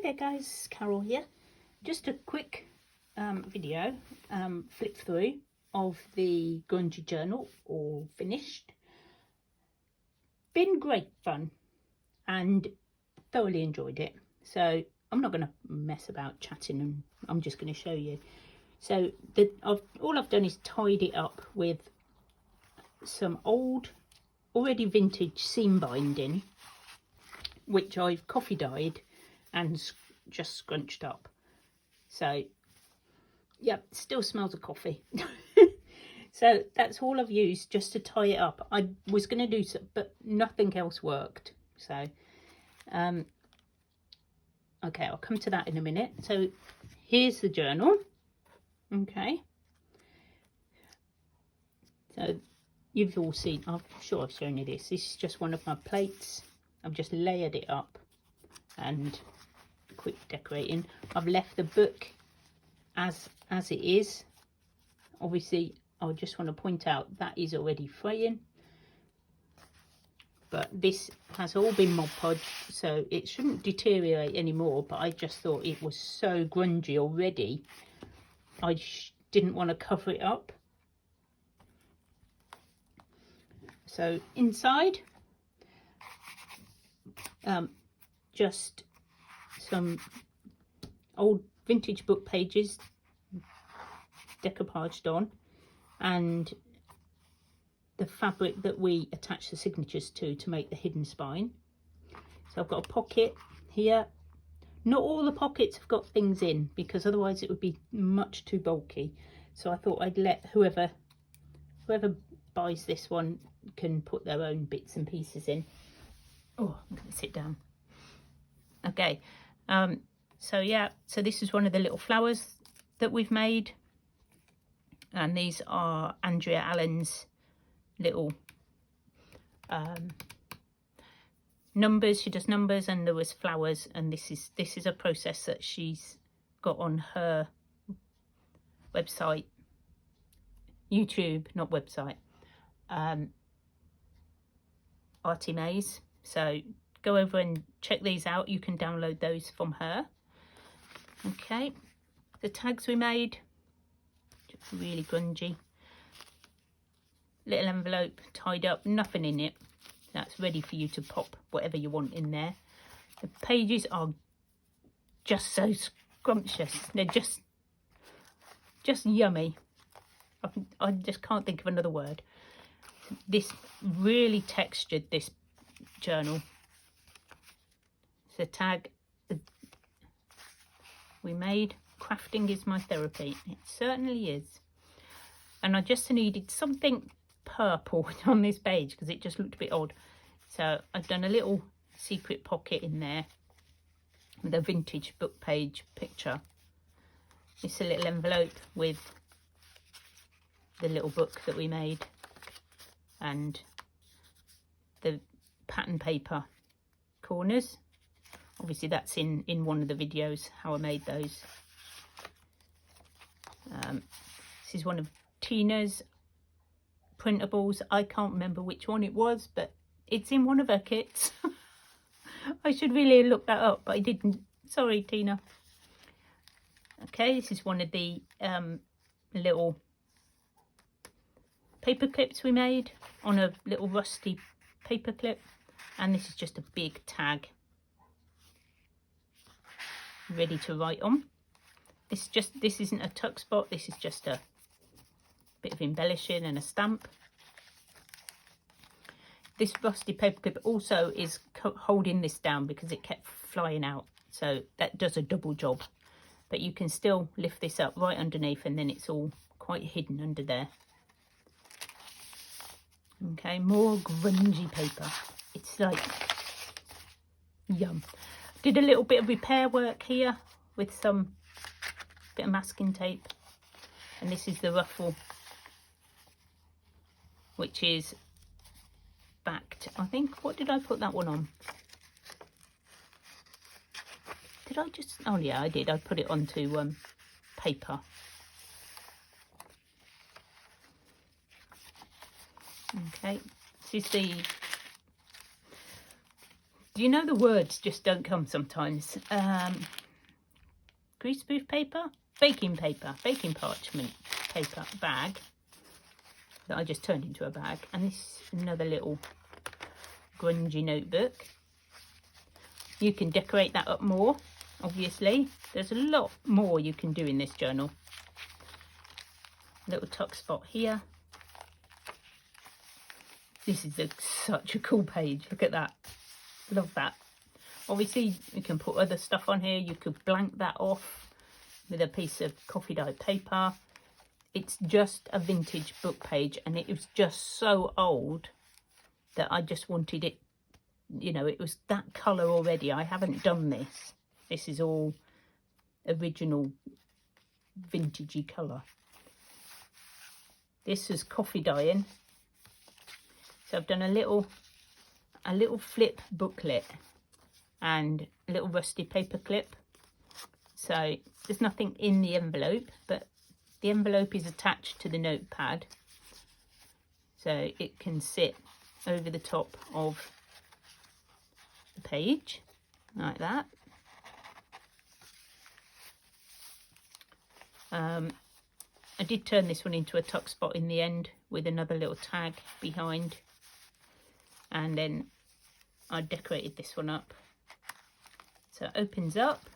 there guys, Carol here. Just a quick video flip through of the Grungy journal, all finished. Been great fun and thoroughly enjoyed it. So I'm not going to mess about chatting, and I'm just going to show you. So all I've done is tied it up with some old, already vintage seam binding, which I've coffee dyed and just scrunched up. So yeah, still smells of coffee. So that's all I've used just to tie it up. I was going to do so, but nothing else worked. So okay, I'll come to that in a minute. So here's the journal. Okay, so you've all seen, I'm sure I've shown you this. This is just one of my plates. I've just layered it up and quick decorating. I've left the book as it is. Obviously I just want to point out that is already fraying, but this has all been Mod Podged, so it shouldn't deteriorate anymore. But I just thought it was so grungy already, I didn't want to cover it up. So inside, just some old vintage book pages decoupaged on, and the fabric that we attach the signatures to make the hidden spine. So I've got a pocket here. Not all the pockets have got things in, because otherwise it would be much too bulky. So I thought I'd let whoever buys this one can put their own bits and pieces in. Oh, I'm going to sit down. Okay, so yeah, so this is one of the little flowers that we've made, and these are Andrea Allen's little numbers. She does numbers, and there was flowers, and this is a process that she's got on her website, YouTube, not website, Artie Maze. So go over and check these out. You can download those from her. Okay, the tags we made, just really grungy. Little envelope tied up, nothing in it. That's ready for you to pop whatever you want in there. The pages are just so scrumptious. They're just yummy. I just can't think of another word. This really textured, this journal. It's a tag we made. Crafting is my therapy. It certainly is. And I just needed something purple on this page because it just looked a bit odd. So I've done a little secret pocket in there with a vintage book page picture. It's a little envelope with the little book that we made and the pattern paper corners. Obviously that's in one of the videos how I made those. This is one of Tina's printables. I can't remember which one it was, but it's in one of her kits. I should really look that up, but I didn't. Sorry, Tina. Okay, this is one of the little paper clips we made on a little rusty paper clip, and this is just a big tag ready to write on. This isn't a tuck spot, this is just a bit of embellishing and a stamp. This rusty paper clip also is holding this down because it kept flying out, so that does a double job. But you can still lift this up right underneath, and then it's all quite hidden under there. Okay, more grungy paper. It's like yum. Did a little bit of repair work here with some bit of masking tape, and this is the ruffle, which is backed. I think, what did I put that one on? Did I just, oh yeah, I did. I put it onto paper. Okay, this is the You know, the words just don't come sometimes. Greaseproof paper, baking parchment paper bag that I just turned into a bag, and this another little grungy notebook. You can decorate that up more, obviously. There's a lot more you can do in this journal. Little tuck spot here. This is such a cool page. Look at that. Love that. Obviously, you can put other stuff on here. You could blank that off with a piece of coffee dyed paper. It's just a vintage book page, and it was just so old that I just wanted it, you know, it was that colour already. I haven't done this. This is all original vintagey colour. This is coffee dyeing. So I've done a little flip booklet and a little rusty paper clip. So there's nothing in the envelope, but the envelope is attached to the notepad, so it can sit over the top of the page like that. I did turn this one into a tuck spot in the end with another little tag behind, and then I decorated this one up. So it opens up,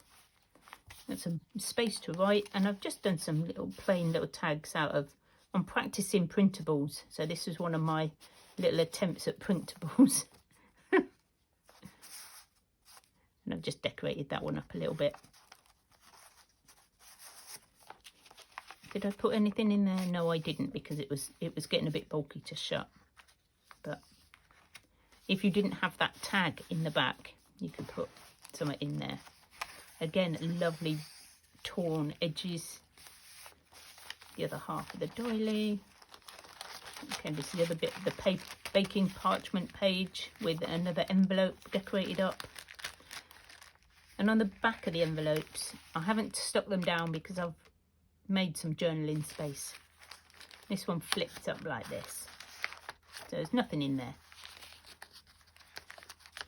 there's some space to write, and I've just done some little plain little tags out of, I'm practicing printables, so this is one of my little attempts at printables. And I've just decorated that one up a little bit. Did I put anything in there? No, I didn't, because it was getting a bit bulky to shut. But if you didn't have that tag in the back, you could put something in there. Again, lovely torn edges. The other half of the doily. Okay, this is the other bit of the baking parchment page with another envelope decorated up. And on the back of the envelopes, I haven't stuck them down because I've made some journaling space. This one flips up like this, so there's nothing in there.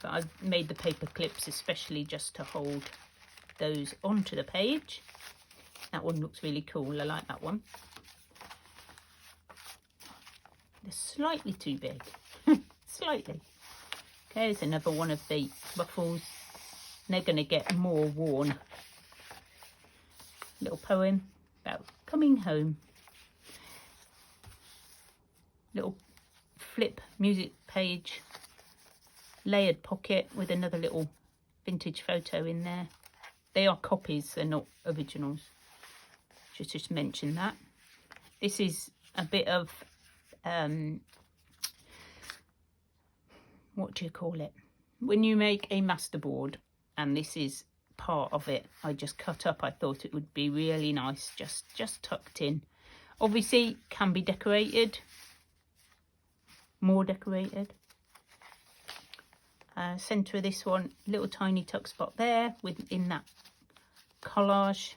But I've made the paper clips especially just to hold those onto the page. That one looks really cool. I like that one. They're slightly too big. Slightly. Okay, there's another one of the ruffles. They're going to get more worn. Little poem about coming home. Little flip music page. Layered pocket with another little vintage photo in there. They are copies, they're not originals. Should just mention that. This is a bit of, what do you call it? When you make a masterboard, and this is part of it, I just cut up. I thought it would be really nice, just tucked in. Obviously, can be decorated, more decorated. Centre of this one, little tiny tuck spot there within that collage.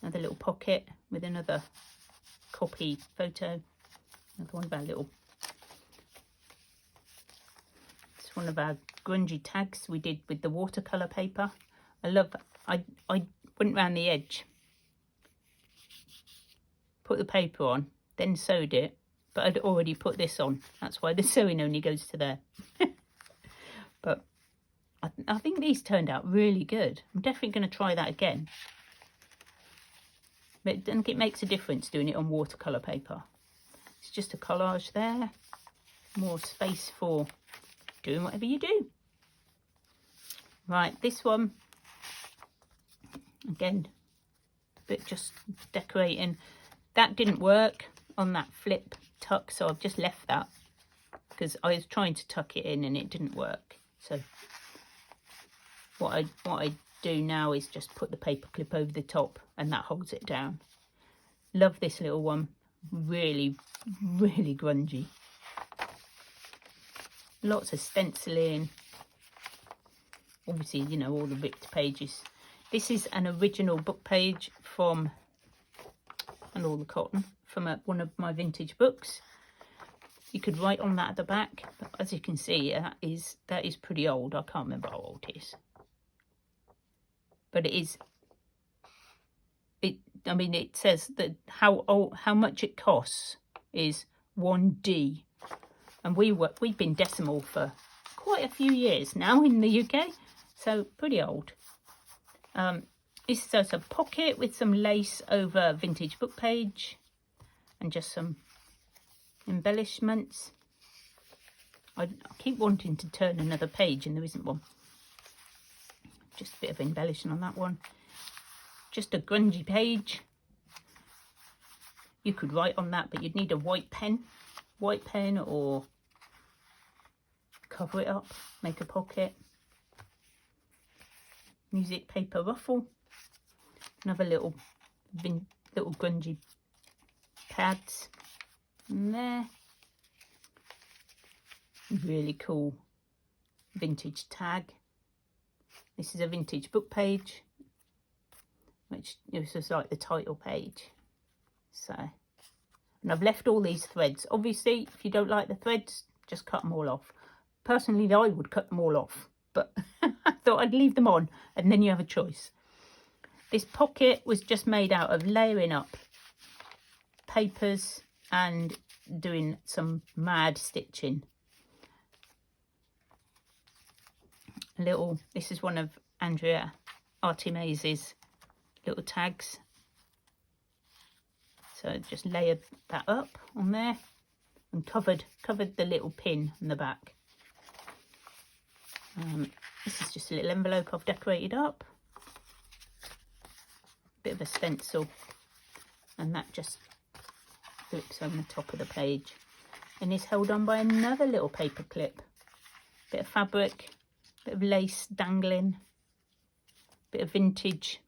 Another little pocket with another copy photo. Another one of our little, it's one of our grungy tags we did with the watercolour paper. I love, I went round the edge, put the paper on, then sewed it. But I'd already put this on. That's why the sewing only goes to there. But I think these turned out really good. I'm definitely going to try that again. But I think it makes a difference doing it on watercolour paper. It's just a collage there. More space for doing whatever you do. Right, this one. Again, a bit just decorating. That didn't work on that flip tuck, so I've just left that because I was trying to tuck it in and it didn't work. So what I do now is just put the paper clip over the top, and that holds it down. Love this little one. Really grungy. Lots of stenciling. Obviously, you know, all the ripped pages. This is an original book page from, and all the cotton, from one of my vintage books. You could write on that at the back, but as you can see, that is pretty old. I can't remember how old it is, but it is. I mean, it says that how much it costs is 1D, and we've been decimal for quite a few years now in the UK, so pretty old. This is just a pocket with some lace over vintage book page and just some embellishments. I keep wanting to turn another page and there isn't one. Just a bit of embellishment on that one. Just a grungy page. You could write on that, but you'd need a white pen or cover it up, make a pocket. Music paper ruffle. Another little grungy pads in there. Really cool vintage tag. This is a vintage book page, which is just like the title page. So, and I've left all these threads. Obviously, if you don't like the threads, just cut them all off. Personally, I would cut them all off, but I thought I'd leave them on, and then you have a choice. This pocket was just made out of layering up papers and doing some mad stitching. This is one of Andrea Artimez's little tags. So just layered that up on there and covered the little pin in the back. This is just a little envelope I've decorated up. Bit of a stencil, and that just flips on the top of the page and is held on by another little paper clip. Bit of fabric, bit of lace dangling, bit of vintage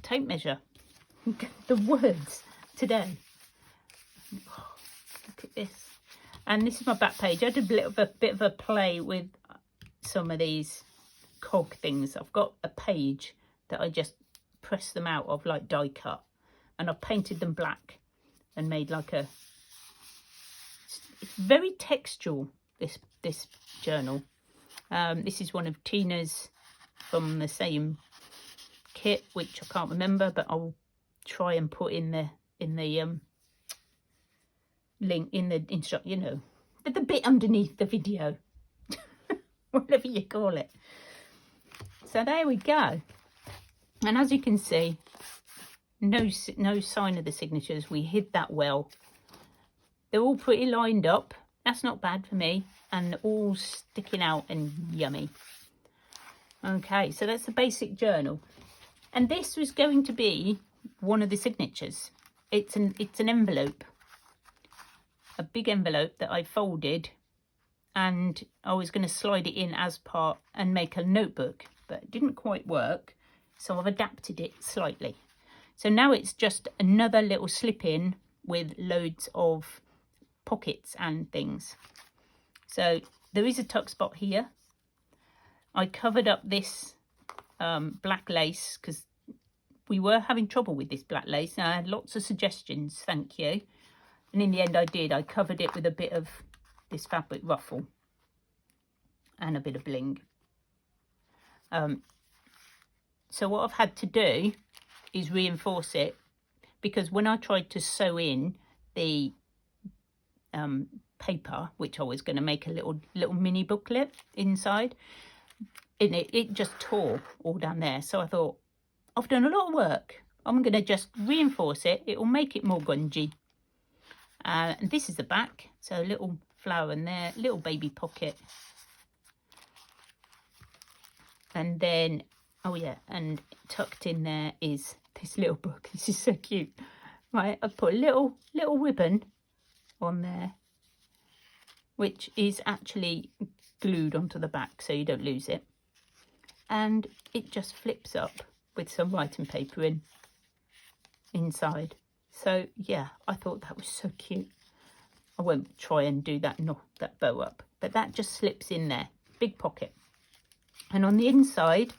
tape measure. The words today. Oh, look at this. And this is my back page. I did a bit of a play with some of these cog things. I've got a page that I just pressed them out of, like die cut, and I've painted them black and made like a, it's very textual, this journal. This is one of Tina's from the same kit, which I can't remember, but I'll try and put in the link in the instruct, you know, the bit underneath the video, whatever you call it. So there we go. And as you can see, no sign of the signatures. We hid that well. They're all pretty lined up. That's not bad for me. And all sticking out and yummy. Okay, so that's the basic journal. And this was going to be one of the signatures. It's an envelope. A big envelope that I folded. And I was going to slide it in as part and make a notebook. But it didn't quite work. So I've adapted it slightly. So now it's just another little slip in with loads of pockets and things. So there is a tuck spot here. I covered up this black lace because we were having trouble with this black lace. And I had lots of suggestions, thank you. And in the end I did. I covered it with a bit of this fabric ruffle and a bit of bling. So what I've had to do is reinforce it, because when I tried to sew in the paper, which I was going to make a little mini booklet inside, it just tore all down there. So I thought, I've done a lot of work. I'm going to just reinforce it. It will make it more grungy. And this is the back. So a little flower in there, little baby pocket. And then, oh yeah, and tucked in there is this little book. This is so cute. Right, I've put a little ribbon on there, which is actually glued onto the back so you don't lose it. And it just flips up with some writing paper inside. So yeah, I thought that was so cute. I won't try and do that bow up, but that just slips in there. Big pocket. And on the inside,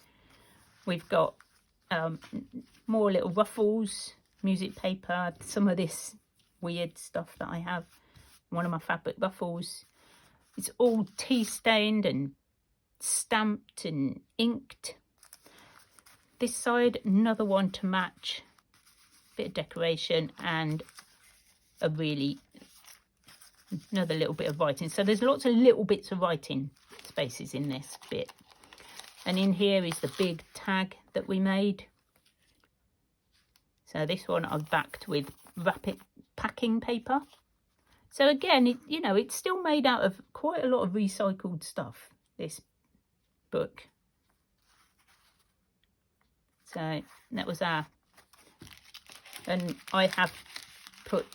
we've got more little ruffles, music paper, some of this weird stuff that I have. One of my fabric ruffles. It's all tea stained and stamped and inked. This side, another one to match. Bit of decoration and another little bit of writing. So there's lots of little bits of writing spaces in this bit. And in here is the big tag that we made. So this one I've backed with rapid packing paper. So again, it's still made out of quite a lot of recycled stuff, this book. So that was and I have put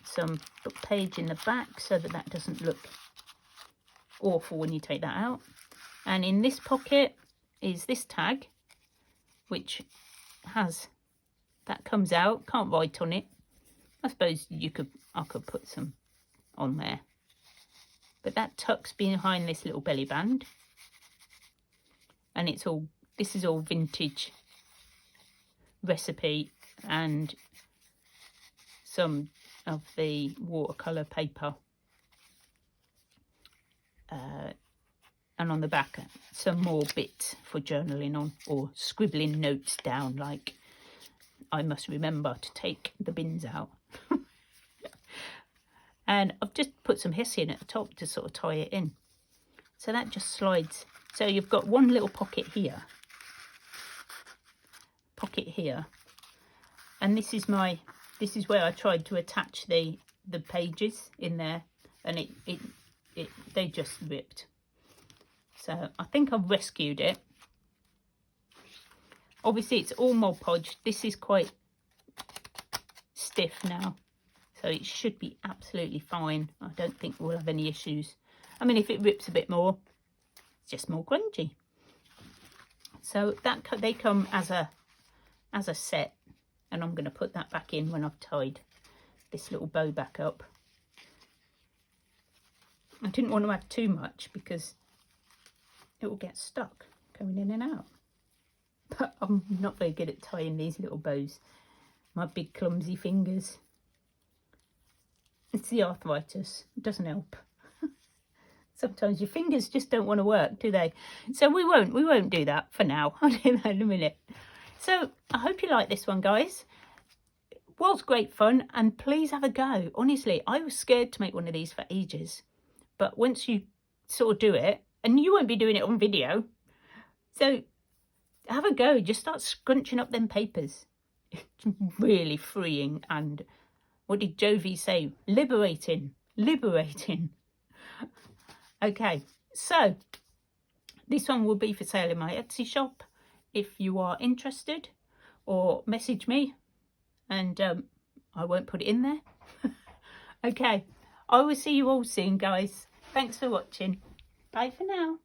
some book page in the back so that doesn't look awful when you take that out. And in this pocket is this tag, which that comes out, can't write on it. I suppose I could put some on there, but that tucks behind this little belly band, and this is all vintage recipe and some of the watercolor paper, and on the back some more bits for journaling on or scribbling notes down, like I must remember to take the bins out. And I've just put some hessian at the top to sort of tie it in. So that just slides. So you've got one little pocket here. And this is where I tried to attach the pages in there, and they just ripped. So I think I've rescued it. Obviously it's all Mod Podge. This is quite stiff now, so it should be absolutely fine. I don't think we'll have any issues. I mean, if it rips a bit more, it's just more grungy. So they come as a set, and I'm going to put that back in when I've tied this little bow back up. I didn't want to have too much because it will get stuck going in and out. But I'm not very good at tying these little bows. My big clumsy fingers. It's the arthritis. It doesn't help. Sometimes your fingers just don't want to work, do they? So we won't do that for now. I'll do that in a minute. So I hope you like this one, guys. It was great fun, and please have a go. Honestly, I was scared to make one of these for ages. But once you sort of do it, and you won't be doing it on video, so have a go. Just start scrunching up them papers. It's really freeing, and what did Jovi say? Liberating. Okay, so this one will be for sale in my Etsy shop if you are interested, or message me and I won't put it in there. Okay, I will see you all soon, guys. Thanks for watching. Bye for now.